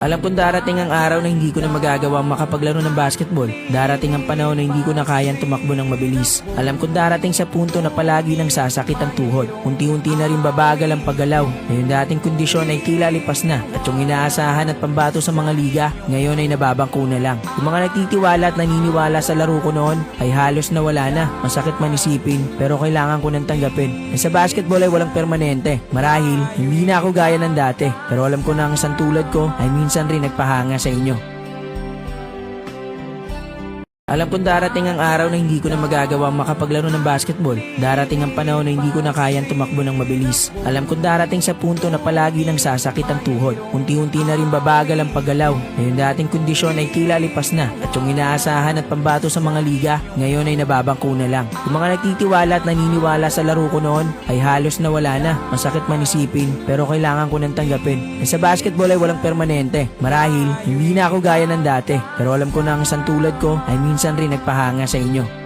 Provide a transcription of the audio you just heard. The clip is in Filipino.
Alam kong darating ang araw na hindi ko na magagawa makapaglaro ng basketball. Darating ang panahon na hindi ko na kayang tumakbo ng mabilis. Alam kong darating sa punto na palagi nang sasakit ang tuhod. Unti-unti na rin babagal ang paggalaw. Na yung dating kondisyon ay tila lipas na. At yung inaasahan at pambato sa mga liga, ngayon ay nababangko na lang. Yung mga nagtitiwala at naniniwala sa laro ko noon ay halos nawala na. Masakit man isipin, pero kailangan ko nang tanggapin. Sa basketball ay walang permanente. Marahil, hindi na ako gaya ng dati. Pero alam ko na ang isang tulad ko ay minsan rin nagpahanga sa inyo. Alam kong darating ang araw na hindi ko na magagawa makapaglaro ng basketball. Darating ang panahon na hindi ko na kayang tumakbo ng mabilis. Alam kong darating sa punto na palagi nang sasakit ang tuhod. Unti-unti na rin babagal ang paggalaw. Na yung dating kondisyon ay tila lipas na. At yung inaasahan at pambato sa mga liga, ngayon ay nababangko na lang. Yung mga nagtitiwala at naniniwala sa laro ko noon ay halos nawala na. Masakit man isipin, pero kailangan ko nang tanggapin. Sa basketball ay walang permanente. Marahil, hindi na ako gaya ng dati. Pero alam ko na ang isang tulad ko ay minsan rin nagpahanga sa inyo.